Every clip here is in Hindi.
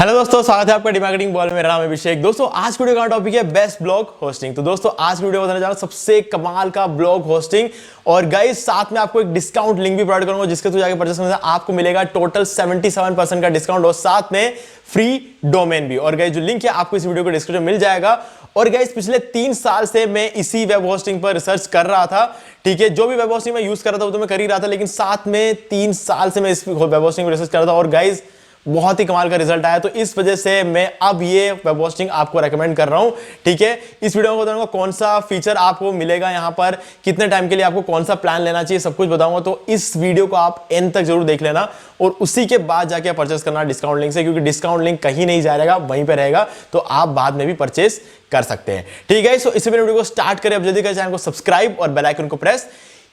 हेलो दोस्तों, स्वागत है आपका डिमार्केटिंग बॉल में। मेरा नाम है अभिषेक। दोस्तों आज वीडियो का टॉपिक है बेस्ट ब्लॉग होस्टिंग। तो दोस्तों आज वीडियो बताने जा रहा हूं सबसे कमाल का ब्लॉग होस्टिंग। और गाइस साथ में आपको एक डिस्काउंट लिंक भी प्रोवाइड करूंगा जिसके थ्रू जाके परचेस करने से आपको मिलेगा टोटल 77% का डिस्काउंट और साथ में फ्री डोमेन भी। और गाइस जो लिंक है आपको इस वीडियो को डिस्क्रिप्शन में मिल जाएगा। और गाइस पिछले 3 साल से मैं इसी वेब होस्टिंग पर रिसर्च कर रहा था। ठीक है, जो भी वेब होस्टिंग मैं यूज कर रहा था वो तो मैं कर ही रहा था, लेकिन साथ में 3 साल से मैं इस वेब होस्टिंग पर रिसर्च कर रहा था और गाइस बहुत ही कमाल का रिजल्ट आया। तो इस वजह से मैं अब ये वेब होस्टिंग आपको रेकमेंड कर रहा हूं। ठीक है, इस वीडियो में बताऊंगा कौन सा फीचर आपको मिलेगा यहां पर, कितने टाइम के लिए आपको कौन सा प्लान लेना चाहिए, सब कुछ बताऊंगा। तो इस वीडियो को आप एंड तक जरूर देख लेना और उसी के बाद जाके परचेस करना डिस्काउंट लिंक से, क्योंकि डिस्काउंट लिंक कहीं नहीं जाएगा, वहीं पर रहेगा, तो आप बाद में भी परचेस कर सकते हैं। ठीक है, सो इसी वीडियो को स्टार्ट करें। अब जल्दी करें चैनल को सब्सक्राइब और बेल आइकन को प्रेस,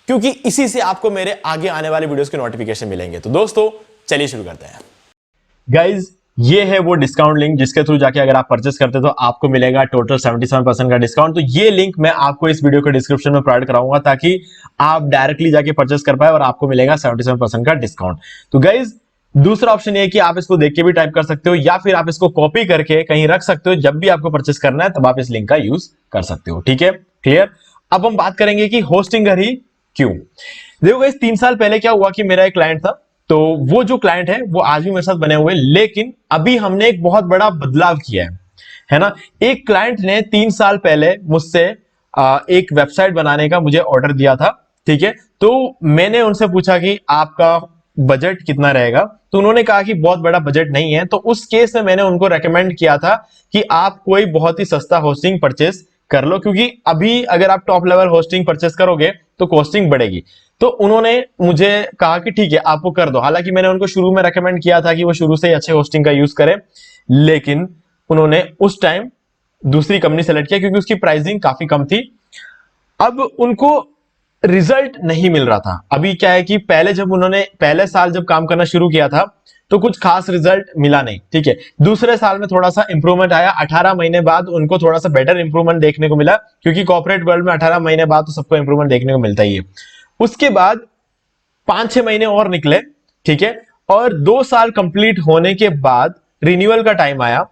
क्योंकि इसी से आपको मेरे आगे आने वाले वीडियोस के नोटिफिकेशन मिलेंगे। तो दोस्तों चलिए शुरू करते हैं। गाइज ये है वो डिस्काउंट लिंक जिसके थ्रू जाके अगर आप परचेस करते तो आपको मिलेगा टोटल 77% का डिस्काउंट। तो ये लिंक मैं आपको इस वीडियो के डिस्क्रिप्शन में प्रोवाइड कराऊंगा ताकि आप डायरेक्टली जाके परचेस कर पाए और आपको मिलेगा 77% का डिस्काउंट। तो गाइज दूसरा ऑप्शन ये है कि आप इसको देख के भी टाइप कर सकते हो या फिर आप इसको कॉपी करके कहीं रख सकते हो। जब भी आपको परचेस करना है तब आप इस लिंक का यूज कर सकते हो। ठीक है, क्लियर। अब हम बात करेंगे कि होस्टिंगर ही क्यों। देखो गाइज 3 साल पहले क्या हुआ कि मेरा एक क्लाइंट था, तो वो जो क्लाइंट है वो आज भी मेरे साथ बने हुए, लेकिन अभी हमने एक बहुत बड़ा बदलाव किया है ना। एक क्लाइंट ने 3 साल पहले मुझसे एक वेबसाइट बनाने का मुझे ऑर्डर दिया था। ठीक है, तो मैंने उनसे पूछा कि आपका बजट कितना रहेगा, तो उन्होंने कहा कि बहुत बड़ा बजट नहीं है। तो उस केस में मैंने उनको रेकमेंड किया था कि आप कोई बहुत ही सस्ता होस्टिंग परचेस कर लो, क्योंकि अभी अगर आप टॉप लेवल होस्टिंग परचेस करोगे तो कॉस्टिंग बढ़ेगी। तो उन्होंने मुझे कहा कि ठीक है आप वो कर दो। हालांकि मैंने उनको शुरू में रेकमेंड किया था कि वो शुरू से ही अच्छे होस्टिंग का यूज करें, लेकिन उन्होंने उस टाइम दूसरी कंपनी सेलेक्ट किया क्योंकि उसकी प्राइसिंग काफी कम थी। अब उनको रिजल्ट नहीं मिल रहा था। अभी क्या है कि पहले साल जब काम करना शुरू किया था तो कुछ खास रिजल्ट मिला नहीं। ठीक है, दूसरे साल में थोड़ा सा इंप्रूवमेंट आया। 18 महीने बाद उनको थोड़ा सा बेटर इंप्रूवमेंट देखने को मिला, क्योंकि कॉर्पोरेट वर्ल्ड में 18 महीने बाद तो सबको इंप्रूवमेंट देखने को मिलता ही है। उसके बाद 5-6 महीने और निकले। ठीक है, और 2 साल कंप्लीट होने के बाद रिन्यूअल का टाइम आया।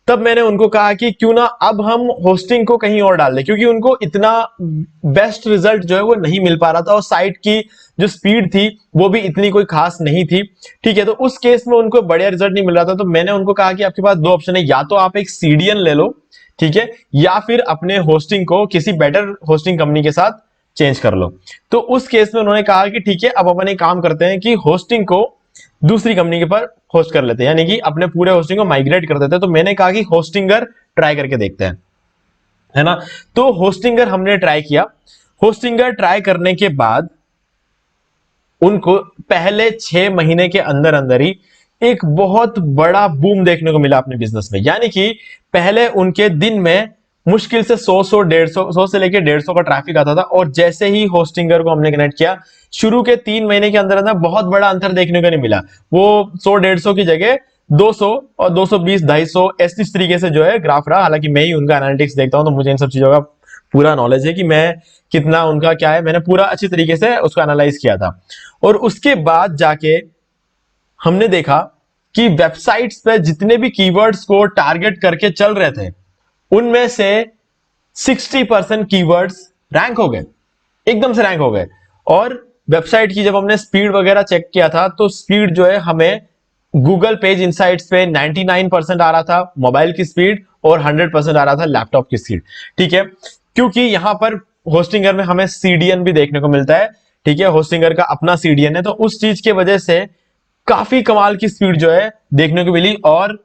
तब मैंने उनको कहा कि क्यों ना अब हम होस्टिंग को कहीं और डाल दें, क्योंकि उनको इतना बेस्ट रिजल्ट जो है वो नहीं मिल पा रहा था और साइट की जो स्पीड थी वो भी इतनी कोई खास नहीं थी। ठीक है, तो उस केस में उनको बढ़िया रिजल्ट नहीं मिल रहा था। तो मैंने उनको कहा कि आपके पास 2 ऑप्शन है, या तो आप एक सीडीएन ले लो, ठीक है, या फिर अपने होस्टिंग को किसी बेटर होस्टिंग कंपनी के साथ चेंज कर लो। तो उस केस में उन्होंने कहा कि ठीक है अब अपन एक काम करते हैं कि होस्टिंग को दूसरी कंपनी के पर होस्ट कर लेते हैं, यानी कि अपने पूरे होस्टिंग को माइग्रेट कर देते हैं। तो मैंने कहा कि होस्टिंगर ट्राई करके देखते हैं, है ना। तो होस्टिंगर हमने ट्राई किया। होस्टिंगर ट्राई करने के बाद उनको पहले 6 महीने के अंदर अंदर ही एक बहुत बड़ा बूम देखने को मिला अपने बिजनेस में। यानी कि पहले उनके दिन में मुश्किल से 100 से लेके 150 का ट्रैफिक आता था, और जैसे ही होस्टिंगर को हमने कनेक्ट किया, शुरू के 3 महीने के अंदर अंदर बहुत बड़ा अंतर देखने को नहीं मिला। वो 100-150 की जगह 200 और 220-250 इस तरीके से जो है ग्राफ रहा। हालांकि मैं ही उनका एनालिटिक्स देखता हूं तो मुझे इन सब चीजों का पूरा नॉलेज है कि मैं कितना उनका क्या है, मैंने पूरा अच्छी तरीके से उसको एनालाइज किया था। और उसके बाद जाके हमने देखा कि वेबसाइट्स पे जितने भी कीवर्ड्स को टारगेट करके चल रहे थे उनमें से 60% कीवर्ड्स रैंक हो गए, एकदम से रैंक हो गए। और वेबसाइट की जब हमने स्पीड वगैरह चेक किया था तो स्पीड जो है हमें गूगल पेज इनसाइट्स पे 99% आ रहा था मोबाइल की स्पीड, और 100% आ रहा था लैपटॉप की स्पीड। ठीक है, क्योंकि यहां पर होस्टिंगर में हमें सीडीएन भी देखने को मिलता है। ठीक है, होस्टिंगर का अपना सीडीएन है, तो उस चीज की वजह से काफी कमाल की स्पीड जो है देखने को मिली। और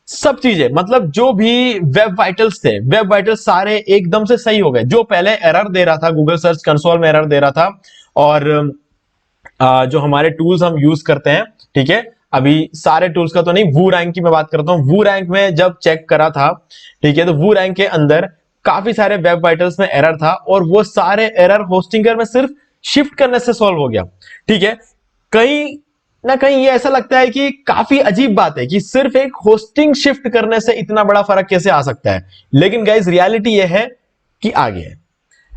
सब चीजें मतलब जो भी वेब वाइटल्स थे, वेब वाइटल्स सारे एकदम से सही हो गए। जो पहले एरर दे रहा था, गूगल सर्च कंसोल में एरर दे रहा था, और जो हमारे टूल्स हम यूज करते हैं, ठीक है, अभी सारे टूल्स का तो नहीं, वू रैंक की मैं बात करता हूं। वू रैंक में जब चेक करा था, ठीक है, तो वू रैंक के अंदर काफी सारे वेब वाइटल्स में एरर था, और वो सारे एरर होस्टिंगर में सिर्फ शिफ्ट करने से सॉल्व हो गया। ठीक है, कहीं ना कहीं ये ऐसा लगता है कि काफी अजीब बात है कि सिर्फ एक होस्टिंग शिफ्ट करने से इतना बड़ा फर्क कैसे आ सकता है, लेकिन गाइस रियलिटी ये है कि आ गया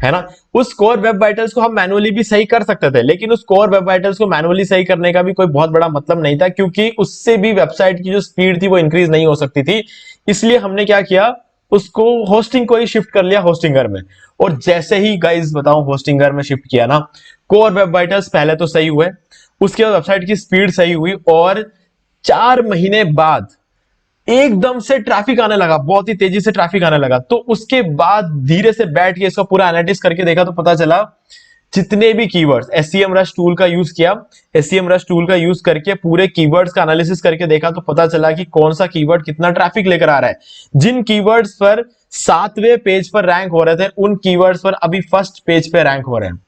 है ना। उस कोर वेब वाइटल्स को हम मैनुअली भी सही कर सकते थे, लेकिन उस कोर वेब वाइटल्स को मैनुअली सही करने का भी कोई बहुत बड़ा मतलब नहीं था, क्योंकि उससे भी वेबसाइट की जो स्पीड थी वो इंक्रीज नहीं हो सकती थी। इसलिए हमने क्या किया, उसको होस्टिंग को ही शिफ्ट कर लिया होस्टिंगर में। और जैसे ही गाइस बताऊं होस्टिंगर में शिफ्ट किया ना, कोर वेब वाइटल्स पहले तो सही हुए, उसके बाद वेबसाइट की स्पीड सही हुई, और 4 महीने बाद एकदम से ट्रैफिक आने लगा, बहुत ही तेजी से ट्रैफिक आने लगा। तो उसके बाद धीरे से बैठ के इसका पूरा एनालिसिस करके देखा तो पता चला जितने भी कीवर्ड्स, एससीएम रश टूल का यूज किया, एससीएम रश टूल का यूज करके पूरे कीवर्ड्स का एनालिसिस करके देखा तो पता चला कि कौन सा कीवर्ड कितना ट्रैफिक लेकर आ रहा है। जिन कीवर्ड्स पर 7वें पेज पर रैंक हो रहे थे, उन कीवर्ड्स पर अभी फर्स्ट पेज पे रैंक हो रहे हैं।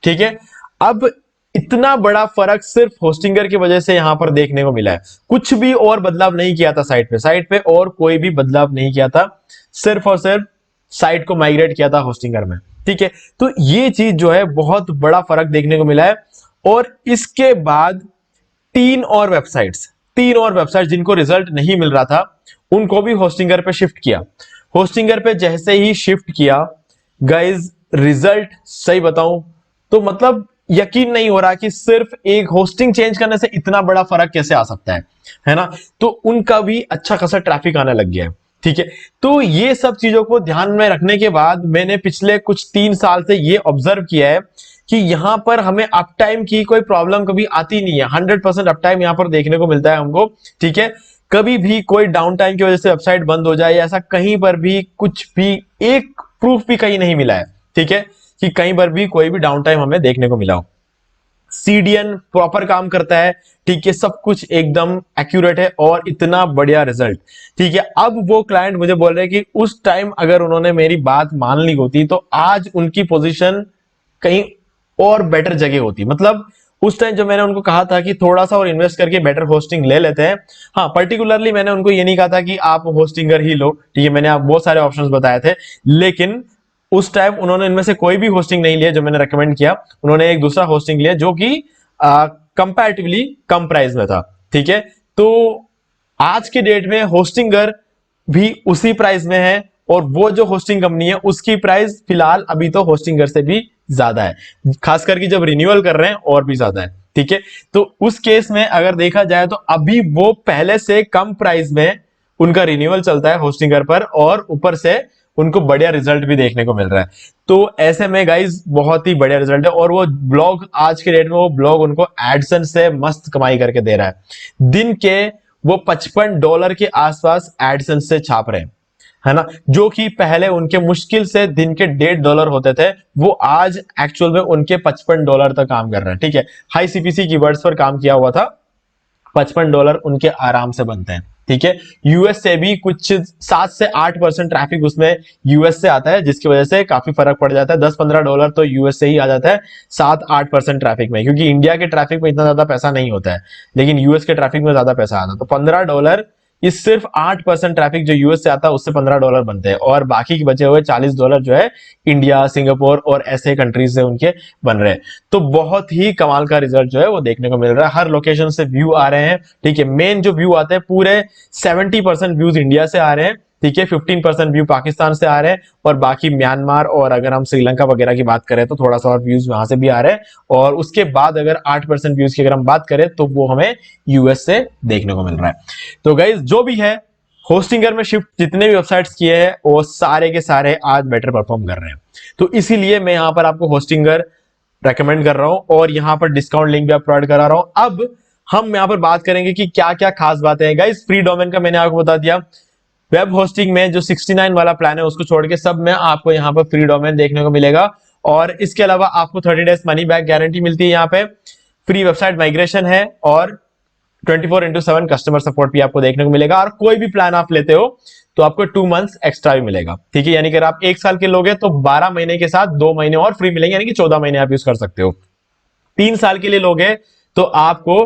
ठीक है, अब इतना बड़ा फर्क सिर्फ होस्टिंगर की वजह से यहां पर देखने को मिला है। कुछ भी और बदलाव नहीं किया था साइट पे और कोई भी बदलाव नहीं किया था, सिर्फ और सिर्फ साइट को माइग्रेट किया था होस्टिंगर में। ठीक है, तो ये चीज जो है बहुत बड़ा फर्क देखने को मिला है। और इसके बाद तीन और वेबसाइट्स जिनको रिजल्ट नहीं मिल रहा था, उनको भी होस्टिंगर पे शिफ्ट किया। होस्टिंगर पे जैसे ही शिफ्ट किया गाइज, रिजल्ट सही बताऊं तो मतलब यकीन नहीं हो रहा कि सिर्फ एक होस्टिंग चेंज करने से इतना बड़ा फर्क कैसे आ सकता है ना। तो उनका भी अच्छा खासा ट्रैफिक आने लग गया है। ठीक है, तो ये सब चीजों को ध्यान में रखने के बाद मैंने पिछले कुछ 3 साल से ये ऑब्जर्व किया है कि यहां पर हमें अप टाइम की कोई प्रॉब्लम कभी आती नहीं है। 100% अप टाइम यहां पर देखने को मिलता है हमको। ठीक है, कभी भी कोई डाउन टाइम की वजह से वेबसाइट बंद हो जाए, ऐसा कहीं पर भी कुछ भी एक प्रूफ भी कहीं नहीं मिला है। ठीक है, कि कहीं पर भी कोई भी डाउन टाइम हमें देखने को मिला हो। सीडीएन प्रॉपर काम करता है। ठीक है, सब कुछ एकदम एक्यूरेट है और इतना बढ़िया रिजल्ट। ठीक है, अब वो क्लाइंट मुझे बोल रहे हैं कि उस टाइम अगर उन्होंने मेरी बात मान ली होती तो आज उनकी पोजीशन कहीं और बेटर जगह होती। मतलब उस टाइम जो मैंने उनको कहा था कि थोड़ा सा और इन्वेस्ट करके बेटर होस्टिंग ले लेते हैं। हाँ, पर्टिकुलरली मैंने उनको ये नहीं कहा था कि आप होस्टिंगर ही लो। ठीक है, मैंने आप बहुत सारे ऑप्शंस बताए थे, लेकिन उस टाइम उन्होंने इनमें से कोई भी होस्टिंग नहीं लिया जो मैंने रेकमेंड किया। उन्होंने एक दूसरा होस्टिंग लिया जो कि कंपैरेटिवली कम प्राइस में था। ठीक है, तो आज के डेट में होस्टिंगर भी उसी प्राइस में है, और वो जो होस्टिंग कंपनी है उसकी प्राइस फिलहाल अभी तो होस्टिंगर से भी ज्यादा है, खास करके जब रिन्यूअल कर रहे हैं और भी ज्यादा है। ठीक है, तो उस केस में अगर देखा जाए तो अभी वो पहले से कम प्राइस में उनका रिन्यूअल चलता है होस्टिंगर पर, और ऊपर से उनको बढ़िया रिजल्ट भी देखने को मिल रहा है। तो ऐसे में गाइज बहुत ही बढ़िया रिजल्ट है, और वो ब्लॉग आज के डेट में वो ब्लॉग उनको एडसेंस से मस्त कमाई करके दे रहा है। दिन के वो $55 के आसपास एडसेंस से छाप रहे हैं, है ना, जो कि पहले उनके मुश्किल से दिन के $1.5 होते थे, वो आज एक्चुअल में उनके $55 तक काम कर रहे हैं। ठीक है, हाई सीपीसी कीवर्ड्स पर काम किया हुआ था, $55 उनके आराम से बनते हैं। ठीक है, यूएस से भी कुछ 7 से 8% ट्रैफिक उसमें यूएस से आता है, जिसकी वजह से काफी फर्क पड़ जाता है। $10-15 तो यूएस से ही आ जाता है 7-8% ट्रैफिक में, क्योंकि इंडिया के ट्रैफिक में इतना ज्यादा पैसा नहीं होता है, लेकिन यूएस के ट्रैफिक में ज्यादा पैसा आता है। तो $15, इस सिर्फ 8% ट्रैफिक जो यूएस से आता है उससे $15 बनते हैं, और बाकी के बचे हुए $40 जो है इंडिया, सिंगापुर और ऐसे कंट्रीज से उनके बन रहे हैं। तो बहुत ही कमाल का रिजल्ट जो है वो देखने को मिल रहा है। हर लोकेशन से व्यू आ रहे हैं। ठीक है, मेन जो व्यू आते हैं पूरे 70% व्यूज इंडिया से आ रहे हैं। ठीक है, 15% व्यू पाकिस्तान से आ रहे हैं, और बाकी म्यांमार और अगर हम श्रीलंका वगैरह की बात करें तो थोड़ा सा और व्यूज वहां से भी आ रहे हैं। और उसके बाद अगर 8% व्यूज की अगर हम बात करें तो वो हमें यूएस से देखने को मिल रहा है। तो गाइज जो भी है, होस्टिंगर में शिफ्ट जितने भी वेबसाइट्स किए हैं वो सारे के सारे आज बेटर परफॉर्म कर रहे हैं। तो इसीलिए मैं यहां पर आपको होस्टिंगर रेकमेंड कर रहा हूं, और यहां पर डिस्काउंट लिंक भी आप प्रोवाइड करा रहा हूं। अब हम यहां पर बात करेंगे कि क्या क्या खास बातें हैं। गाइज फ्री डोमेन का मैंने आपको बता दिया। वेब होस्टिंग में जो 69 वाला प्लान है उसको छोड़ के सब में आपको यहाँ पर फ्री डोमेन देखने को मिलेगा, और इसके अलावा आपको 30 डेज मनी बैक गारंटी मिलती है। यहाँ पे फ्री वेबसाइट माइग्रेशन है, और 24/7 कस्टमर सपोर्ट भी आपको देखने को मिलेगा। और कोई भी प्लान आप लेते हो तो आपको 2 मंथ्स एक्स्ट्रा भी मिलेगा। ठीक है, यानी कि अगर आप 1 साल के लोगे तो 12 महीने के साथ 2 महीने और फ्री मिलेंगे, यानी कि 14 महीने आप यूज कर सकते हो। 3 साल के लिए लोगे तो आपको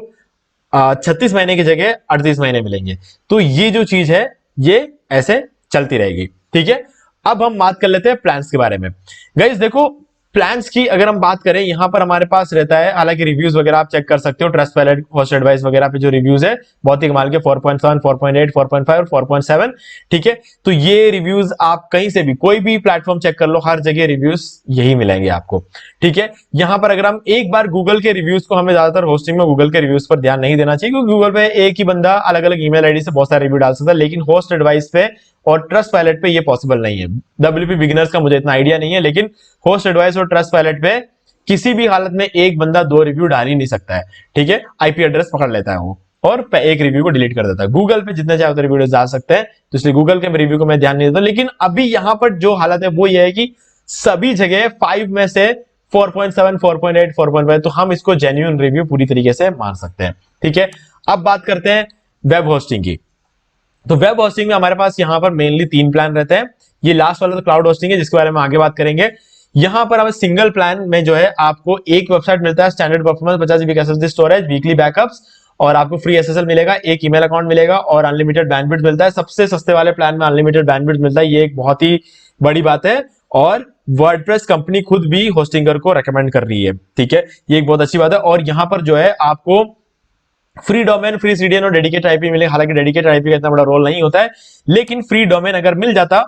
36 महीने की जगह 38 महीने मिलेंगे। तो ये जो चीज है ये ऐसे चलती रहेगी। ठीक है, अब हम बात कर लेते हैं प्लान्स के बारे में। गाइस देखो, प्लान्स की अगर हम बात करें, यहां पर हमारे पास रहता है, हालांकि रिव्यूज वगैरह आप चेक कर सकते हो, ट्रस्टपैलेट, होस्ट एडवाइस वगैरह पे जो रिव्यूज है बहुत ही कमाल के 4.7, 4.8, 4.5 और 4.7। ठीक है, तो ये रिव्यूज आप कहीं से भी कोई भी प्लेटफॉर्म चेक कर लो, हर जगह रिव्यूज यही मिलेंगे आपको। ठीक है, यहां पर अगर हम एक बार गूगल के रिव्यूज को, हमें ज्यादातर होस्टिंग में गूगल के रिव्यूज पर ध्यान नहीं देना चाहिए, क्योंकि गूगल पे एक ही बंदा अलग अलग ईमेल आईडी से बहुत सारे रिव्यू डाल सकता है, लेकिन होस्ट एडवाइस पे और ट्रस्ट पायलट पे ये पॉसिबल नहीं है। डब्ल्यूपी बिगिनर्स का मुझे इतना आइडिया नहीं है, लेकिन होस्ट एडवाइस और ट्रस्ट पायलट पे किसी भी हालत में एक बंदा दो रिव्यू डाल ही नहीं सकता है। ठीक है, आईपी एड्रेस पकड़ लेता है वो और एक रिव्यू को डिलीट कर देता है। गूगल पे जितने चाहे उतने रिव्यू डाल सकते हैं, तो इसलिए गूगल के रिव्यू को मैं ध्यान नहीं देता। लेकिन अभी यहां पर जो हालत है वो ये है कि सभी जगह 5 में से 4.7, 4.8, 4.5, तो हम इसको जेन्युइन रिव्यू पूरी तरीके से मान सकते हैं। ठीक है, अब बात करते हैं वेब होस्टिंग की। तो वेब होस्टिंग में हमारे पास यहां पर मेनली 3 प्लान रहते हैं। ये लास्ट वाला तो क्लाउड होस्टिंग है, जिसके बारे में आगे बात करेंगे। यहां पर हमें सिंगल प्लान में जो है आपको एक वेबसाइट मिलता है, standard performance, 50 GB SSD storage, weekly backups, और आपको फ्री एसएसएल मिलेगा, एक ईमेल अकाउंट मिलेगा और अनलिमिटेड बैंडविड्थ मिलता है। सबसे सस्ते वाले प्लान में अनलिमिटेड बैंडविड्थ मिलता है, ये एक बहुत ही बड़ी बात है, और वर्डप्रेस कंपनी खुद भी होस्टिंगर को रेकमेंड कर रही है। ठीक है, ये एक बहुत अच्छी बात है। और यहां पर जो है आपको फ्री डोमेन, फ्री सीडीएन और डेडिकेटेड आईपी मिलेगा। हालांकि डेडिकेटेड आईपी का इतना बड़ा रोल नहीं होता है, लेकिन फ्री डोमेन अगर मिल जाता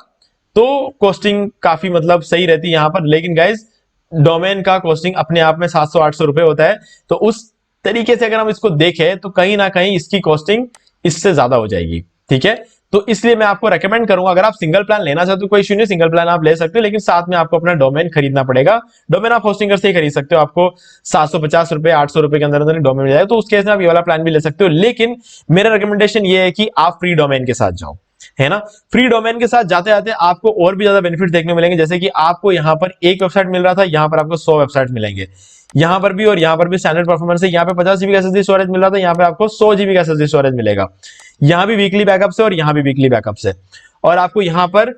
तो कॉस्टिंग काफी मतलब सही रहती यहां पर। लेकिन गाइज, डोमेन का कॉस्टिंग अपने आप में 700-800 रुपए होता है, तो उस तरीके से अगर हम इसको देखें तो कहीं ना कहीं इसकी कॉस्टिंग इससे ज्यादा हो जाएगी। ठीक है, तो इसलिए मैं आपको रेकमेंड करूंगा, अगर आप सिंगल प्लान लेना चाहते हो कोई इश्यू नहीं, सिंगल प्लान आप ले सकते हो, लेकिन साथ में आपको अपना डोमेन खरीदना पड़ेगा। डोमेन आप होस्टिंगर से ही खरीद सकते हो, आपको 750 रुपए, 800 रुपए के अंदर अंदर डोमेन मिल जाएगा, तो उस केस में आप ये वाला प्लान भी ले सकते हो। लेकिन मेरा रिकमेंडेशन ये है कि आप फ्री डोमेन के साथ जाओ, है ना। फ्री डोमेन के साथ जाते जाते आपको और भी ज्यादा बेनिफिट देखने मिलेंगे, जैसे कि आपको यहां पर एक वेबसाइट मिल रहा था, यहां पर आपको 100 वेबसाइट मिलेंगे, यहां पर भी और यहां पर भी स्टैंडर्ड परफॉर्मेंस है। यहां पे 50 जीबी का एसएसडी स्टोरेज मिल रहा था, यहां पे आपको 100 जीबी का एसएसडी स्टोरेज मिलेगा। यहां भी वीकली बैकअप से और यहां भी वीकली बैकअप से, और आपको यहां पर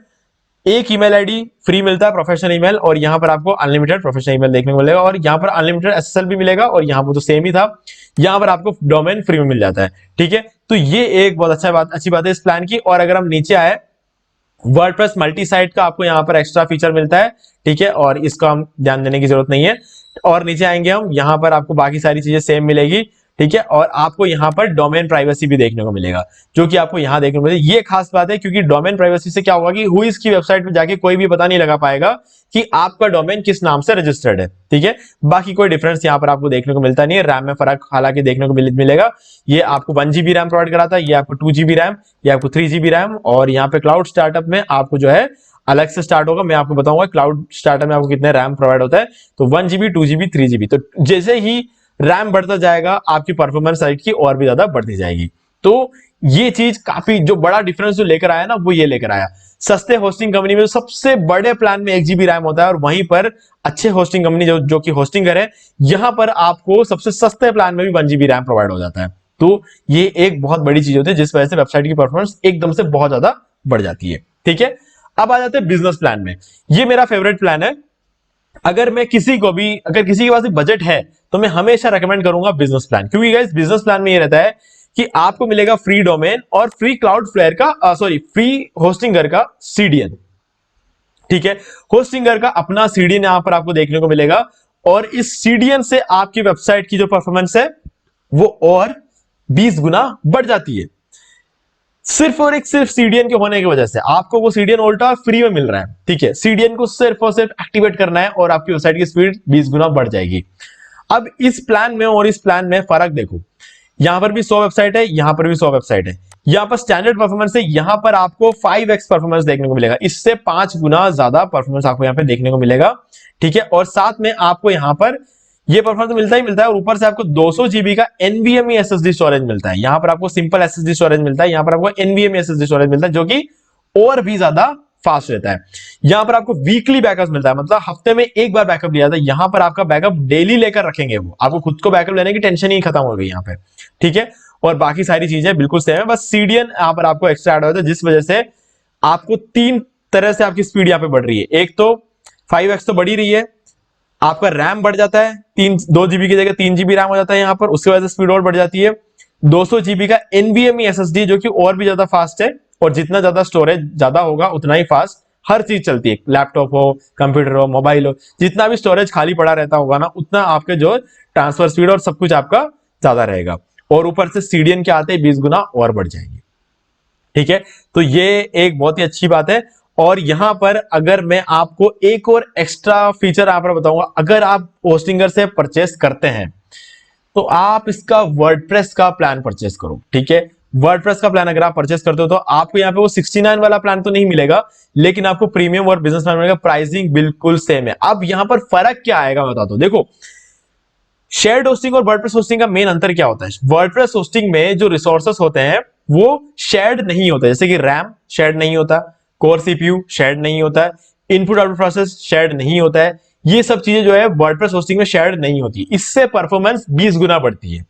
एक ईमेल आईडी फ्री मिलता है, प्रोफेशनल ईमेल, और यहां पर आपको अनलिमिटेड प्रोफेशनल ईमेल देखने को मिलेगा, और यहां पर अनलिमिटेड एसएसएल भी मिलेगा, और यहां पर तो सेम ही था, यहां पर आपको डोमेन फ्री में मिल जाता है। ठीक है, तो ये एक बहुत अच्छी बात है इस प्लान की। और अगर हम नीचे आए, वर्डप्रेस मल्टी साइट का आपको यहां पर एक्स्ट्रा फीचर मिलता है। ठीक है, और इसका हम ध्यान देने की जरूरत नहीं है। और नीचे आएंगे हम, यहां पर आपको बाकी सारी चीजें सेम मिलेगी। ठीक है, और आपको यहां पर डोमेन प्राइवेसी भी देखने को मिलेगा, जो कि आपको यहां देखने को मिलेगा। ये खास बात है, क्योंकि डोमेन प्राइवेसी से क्या होगा कि हुईज की वेबसाइट में जाके कोई भी पता नहीं लगा पाएगा कि आपका डोमेन किस नाम से रजिस्टर्ड है। ठीक है, बाकी कोई डिफरेंस यहां पर आपको देखने को मिलता नहीं है। रैम में फर्क हालांकि देखने को मिलेगा, ये आपको 1 जीबी रैम प्रोवाइड कराता है, ये आपको 2 जीबी रैम, ये आपको 3 जीबी रैम, और यहाँ पे क्लाउड स्टार्टअप में आपको जो है अलग से स्टार्ट होगा। मैं आपको बताऊंगा क्लाउड स्टार्टअप में आपको कितने रैम प्रोवाइड होता है, तो 1 जीबी, 2 जीबी, 3 जीबी। तो जैसे ही रैम बढ़ता जाएगा, आपकी परफॉर्मेंस साइट की और भी ज्यादा बढ़ती जाएगी। तो ये चीज काफी जो बड़ा डिफरेंस जो लेकर आया ना, वो ये लेकर आया। सस्ते होस्टिंग कंपनी में सबसे बड़े प्लान में 1 जीबी रैम होता है, और वहीं पर अच्छे होस्टिंग कंपनी जो कि होस्टिंगर है, यहां पर आपको सबसे सस्ते प्लान में भी 1 जीबी रैम प्रोवाइड हो जाता है। तो ये एक बहुत बड़ी चीज होती है, जिस वजह से वेबसाइट की परफॉर्मेंस एकदम से बहुत ज्यादा बढ़ जाती है। ठीक है, अब आ जाते हैं बिजनेस प्लान में। ये मेरा फेवरेट प्लान है। अगर किसी के पास बजट है, तो मैं हमेशा रेकमेंड करूंगा बिजनेस प्लान, क्योंकि गाइस बिजनेस प्लान में ये रहता है कि आपको मिलेगा फ्री डोमेन और फ्री क्लाउड फ्लेयर का फ्री होस्टिंगर का सीडीएन। ठीक है, होस्टिंगर का अपना सीडीएन यहां पर आपको देखने को मिलेगा, और इस सीडीएन से आपकी वेबसाइट की जो परफॉर्मेंस है वो और 20 गुना बढ़ जाती है। सिर्फ सीडीएन के होने की वजह से आपको वो सीडीएन उल्टा फ्री में मिल रहा है। ठीक है, सीडीएन को सिर्फ और सिर्फ एक्टिवेट करना है और आपकी वेबसाइट की स्पीड 20 गुना बढ़ जाएगी। अब इस प्लान में और इस प्लान में फर्क देखो, यहां पर भी 100 वेबसाइट है, यहां पर भी 100 वेबसाइट है। यहां पर स्टैंडर्ड परफॉर्मेंस है, यहां पर आपको 5x परफॉर्मेंस देखने को मिलेगा, इससे 5 गुना ज्यादा परफॉर्मेंस आपको यहां पे देखने को मिलेगा। ठीक है, और साथ में आपको यहां पर ये परफॉर्मेंस मिलता ही मिलता है, और ऊपर से आपको 200 जीबी का एनवीएमई एसएसडी स्टोरेज मिलता है। यहां पर आपको सिंपल एसएसडी स्टोरेज मिलता है, यहां पर आपको एनवीएमई एसएसडी स्टोरेज मिलता है, जो कि और भी ज्यादा फास्ट रहता है। यहां पर आपको वीकली बैकअप मिलता है, मतलब हफ्ते में एक बार बैकअप लिया जाता है। यहां पर आपका बैकअप डेली लेकर रखेंगे, वो आपको खुद को बैकअप लेने की टेंशन ही खत्म हो गई यहां पे। ठीक है, और बाकी सारी चीजें बिल्कुल सेम है, बस सीडीएन यहां पर आपको एक्स्ट्रा ऐड होता है, जिस वजह से आपको 3 तरह से आपकी स्पीड यहां पे बढ़ रही है। एक तो 5x तो बढ़ी रही है, आपका रैम बढ़ जाता है, 2 जीबी की जगह 3 जीबी रैम हो जाता है यहां पर, उसकी वजह से स्पीड और बढ़ जाती है। 200 जीबी का एनवीएमई एसएसडी, जो कि और भी ज्यादा फास्ट है, और जितना ज्यादा स्टोरेज ज्यादा होगा उतना ही फास्ट हर चीज चलती है, लैपटॉप हो, कंप्यूटर हो, मोबाइल हो, जितना भी स्टोरेज खाली पड़ा रहता होगा ना, उतना आपके जो ट्रांसफर स्पीड और सब कुछ आपका ज्यादा रहेगा। और ऊपर से सीडीएन के आते ही 20 गुना और बढ़ जाएंगे। ठीक है, तो ये एक बहुत ही अच्छी बात है। और यहां पर अगर मैं आपको एक और एक्स्ट्रा फीचर यहां पर बताऊंगा, अगर आप होस्टिंगर से परचेस करते हैं तो आप इसका वर्डप्रेस का प्लान परचेस करो। ठीक है, वर्डप्रेस का प्लान अगर आप परचेस करते हो तो आपको यहाँ पे वो 69 वाला प्लान तो नहीं मिलेगा, लेकिन आपको प्रीमियम और बिजनेस प्लान मिलेगा। प्राइसिंग बिल्कुल सेम है। अब यहां पर फर्क क्या आएगा मैं बताता हूं। देखो, शेयर्ड होस्टिंग और वर्डप्रेस होस्टिंग का मेन अंतर क्या होता है। वर्डप्रेस होस्टिंग में जो रिसोर्सेस होते हैं वो शेयर्ड नहीं होते, जैसे कि रैम शेयर्ड नहीं होता, कोर सीपीयू शेयर्ड नहीं होता है, इनपुट आउटपुट प्रोसेस शेयर्ड नहीं होता है। ये सब चीजें जो है वर्डप्रेस होस्टिंग में शेयर्ड नहीं होती। इससे परफॉर्मेंस 20 गुना बढ़ती है।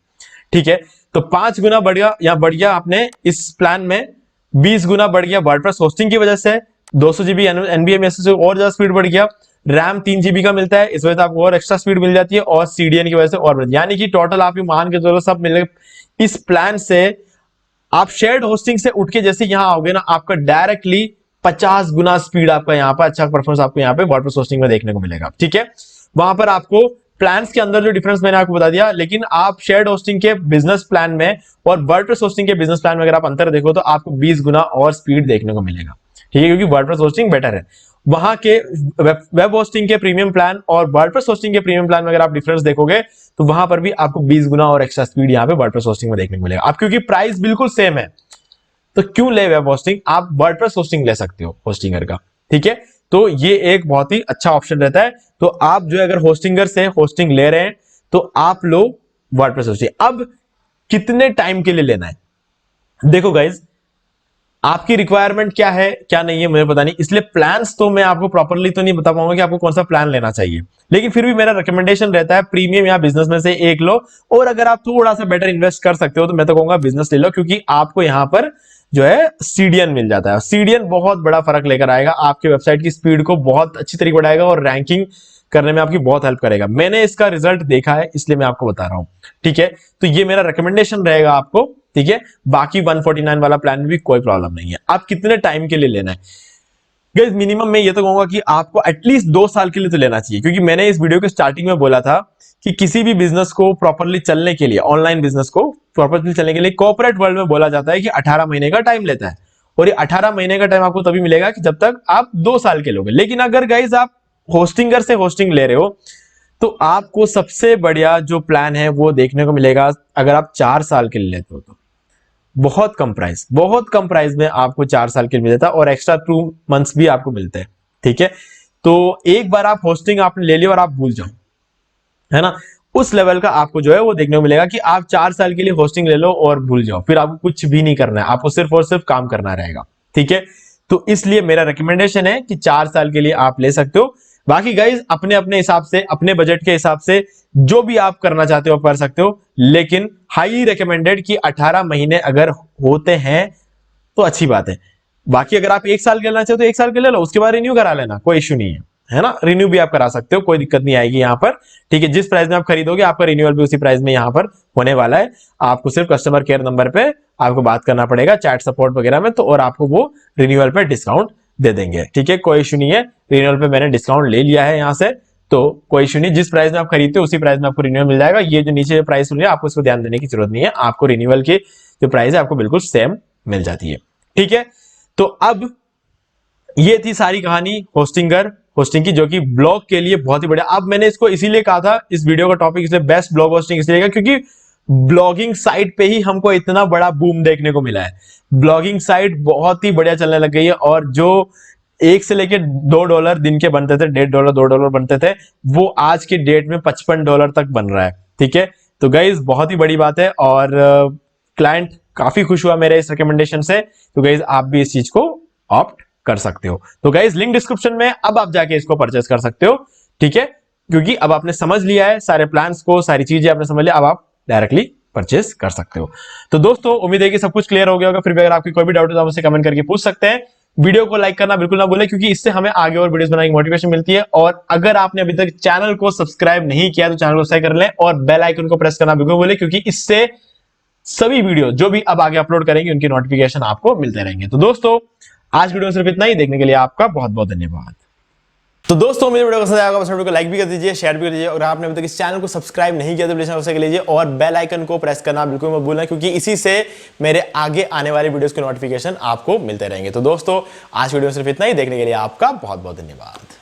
ठीक है, तो 5 गुना बढ़ गया या बढ़ गया आपने इस प्लान में, 20 गुना बढ़ गया वर्डप्रेस होस्टिंग की वजह से। 200 जीबी एनवीएम से और ज्यादा स्पीड बढ़ गया। रैम 3 जीबी का मिलता है, इस वजह से आपको और एक्स्ट्रा स्पीड मिल जाती है, और सीडीएन की वजह से और बढ़, यानी कि टोटल आप मान के चलो सब मिले इस प्लान से आप शेयर्ड होस्टिंग से उठ के जैसे यहां आओगे ना, आपका डायरेक्टली 50 गुना स्पीड आपका यहां पर अच्छा परफॉर्मेंस आपको यहां पे वर्डप्रेस होस्टिंग में देखने को मिलेगा। ठीक है, वहां पर आपको प्लान्स के अंदर जो डिफरेंस मैंने आपको बता दिया, लेकिन आप शेयर्ड होस्टिंग के बिजनेस प्लान में और वर्डप्रेस होस्टिंग के बिजनेस प्लान में अगर आप अंतर देखो तो आपको 20 गुना और स्पीड देखने को मिलेगा। ठीक है, क्योंकि वर्डप्रेस होस्टिंग बेटर है। वहां के वेब होस्टिंग के प्रीमियम प्लान और वर्डप्रेस होस्टिंग के प्रीमियम प्लान में अगर आप डिफरेंस देखोगे तो वहां पर भी आपको 20 गुना और एक्स्ट्रा स्पीड यहां पे वर्डप्रेस होस्टिंग में देखने को मिलेगा। आप क्योंकि प्राइस बिल्कुल सेम है तो क्यों ले वेब होस्टिंग, आप वर्डप्रेस होस्टिंग ले सकते हो होस्टिंगर का। ठीक है, तो ये एक बहुत ही अच्छा ऑप्शन रहता है। तो आप जो अगर होस्टिंगर से होस्टिंग ले रहे हैं तो आप लो वर्डप्रेस होस्टिंग। अब कितने टाइम के लिए लेना है, देखो गाइज, आपकी रिक्वायरमेंट क्या है क्या नहीं है मुझे पता नहीं, इसलिए प्लान्स तो मैं आपको प्रॉपर्ली तो नहीं बता पाऊंगा कि आपको कौन सा प्लान लेना चाहिए, लेकिन फिर भी मेरा रिकमेंडेशन रहता है प्रीमियम या बिजनेस में से एक लो। और अगर आप थोड़ा सा बेटर इन्वेस्ट कर सकते हो तो मैं तो कहूंगा बिजनेस ले लो, क्योंकि आपको यहां पर जो है सीडीएन मिल जाता है। सीडीएन बहुत बड़ा फर्क लेकर आएगा, आपके वेबसाइट की स्पीड को बहुत अच्छी तरीके बढ़ाएगा और रैंकिंग करने में आपकी बहुत हेल्प करेगा। मैंने इसका रिजल्ट देखा है इसलिए मैं आपको बता रहा हूं। ठीक है, तो ये मेरा रिकमेंडेशन रहेगा आपको। ठीक है, बाकी 149 वाला प्लान में भी कोई प्रॉब्लम नहीं है। आप कितने टाइम के लिए लेना है, गाइस मिनिमम मैं ये तो कहूंगा कि आपको एटलीस्ट 2 साल के लिए तो लेना चाहिए, क्योंकि मैंने इस वीडियो के स्टार्टिंग में बोला था कि किसी भी बिजनेस को प्रॉपर्ली चलने के लिए, ऑनलाइन बिजनेस को प्रॉपर्ली चलने के लिए कॉर्पोरेट वर्ल्ड में बोला जाता है कि 18 महीने का टाइम लेता है। और ये 18 महीने का टाइम आपको तभी मिलेगा कि जब तक आप 2 साल के लोगे। लेकिन अगर गाइस आप होस्टिंगर से होस्टिंग ले रहे हो तो आपको सबसे बढ़िया जो प्लान है वो देखने को मिलेगा अगर आप 4 साल के लिए लेते हो तो। बहुत कम प्राइस में आपको 4 साल के लिए मिल जाता है और एक्स्ट्रा 2 मंथ्स भी आपको मिलते हैं। ठीक है, तो एक बार आप होस्टिंग आपने ले लिया और आप भूल जाओ, है ना, उस लेवल का आपको जो है वो देखने को मिलेगा कि आप 4 साल के लिए होस्टिंग ले लो और भूल जाओ, फिर आपको कुछ भी नहीं करना है, आपको सिर्फ और सिर्फ काम करना रहेगा। ठीक है, तो इसलिए मेरा रिकमेंडेशन है कि 4 साल के लिए आप ले सकते हो। बाकी गाइज अपने अपने हिसाब से, अपने बजट के हिसाब से जो भी आप करना चाहते हो कर सकते हो, लेकिन हाईली रिकमेंडेड कि 18 महीने अगर होते हैं तो अच्छी बात है। बाकी अगर आप 1 साल के लेना चाहो तो 1 साल के ले लो, उसके बाद रिन्यू करा लेना, कोई इश्यू नहीं है ना, रिन्यू भी आप करा सकते हो, कोई दिक्कत नहीं आएगी यहाँ पर। ठीक है, जिस प्राइस में आप खरीदोगे आपका रिन्यूअल भी उसी प्राइस में यहाँ पर होने वाला है। आपको सिर्फ कस्टमर केयर नंबर पे आपको बात करना पड़ेगा, चैट सपोर्ट वगैरह में, तो और आपको वो रिन्यूअल पे डिस्काउंट दे देंगे। ठीक है, कोई इश्यू नहीं है, रिन्यूअल पे मैंने डिस्काउंट ले लिया है यहाँ से, तो कोई इश्यू नहीं, जिस प्राइस में आप खरीदते हो उसी प्राइस में आपको रिन्यूअल मिल जाएगा। ये जो नीचे प्राइस है आपको इसको ध्यान देने की जरूरत नहीं है, आपको रिन्यूअल की जो प्राइस है आपको बिल्कुल सेम मिल जाती है। ठीक है, तो अब ये थी सारी कहानी होस्टिंग की, जो कि ब्लॉग के लिए बहुत ही बढ़िया। अब मैंने इसको इसीलिए कहा था, इस वीडियो का टॉपिक इसलिए बेस्ट ब्लॉग होस्टिंग इसलिए, क्योंकि ब्लॉगिंग साइट पे ही हमको इतना बड़ा बूम देखने को मिला है। ब्लॉगिंग साइट बहुत ही बढ़िया चलने लग गई है, और जो 1 से लेके $2 दिन के बनते थे, $1.5 $2 बनते थे, वो आज के डेट में $55 तक बन रहा है। ठीक है, तो गाइज बहुत ही बड़ी बात है, और क्लाइंट काफी खुश हुआ मेरे इस रिकमेंडेशन से। तो गाइज आप भी इस चीज को ऑप्ट कर सकते हो। तो गाइज लिंक डिस्क्रिप्शन में, अब आप जाके इसको परचेस कर सकते हो। ठीक है, क्योंकि अब आपने समझ लिया है सारे प्लान्स को, सारी चीजें आपने समझ लिया, अब आप डायरेक्टली परचेस कर सकते हो। तो दोस्तों उम्मीद है कि सब कुछ क्लियर हो गया होगा। फिर भी अगर आपकी कोई भी डाउट है तो आप मुझसे कमेंट करके पूछ सकते हैं। वीडियो को लाइक करना बिल्कुल ना भूलें, क्योंकि इससे हमें आगे और वीडियोस बनाने की मोटिवेशन मिलती है। और अगर आपने अभी तक चैनल को सब्सक्राइब नहीं किया तो चैनल को सब्सक्राइब कर लें, और बेल आइकन को प्रेस करना बिल्कुल भूलें, क्योंकि इससे सभी वीडियो जो भी अब आगे अपलोड करेंगे उनकी नोटिफिकेशन आपको मिलते रहेंगे। तो दोस्तों आज की वीडियो में सिर्फ इतना ही। देखने के लिए आपका बहुत बहुत धन्यवाद। तो दोस्तों मेरे वीडियो पसंद आएगा, वीडियो को लाइक भी कर दीजिए, शेयर भी कर दीजिए, और आपने अभी तक इस चैनल को सब्सक्राइब नहीं किया तो प्लीज सब्सक्राइब कर लीजिए और बेल आइकन को प्रेस करना बिल्कुल मत भूलना, क्योंकि इसी से मेरे आगे आने वाली वीडियोस के नोटिफिकेशन आपको मिलते रहेंगे। तो दोस्तों आज वीडियो में सिर्फ इतना ही। देखने के लिए आपका बहुत बहुत धन्यवाद।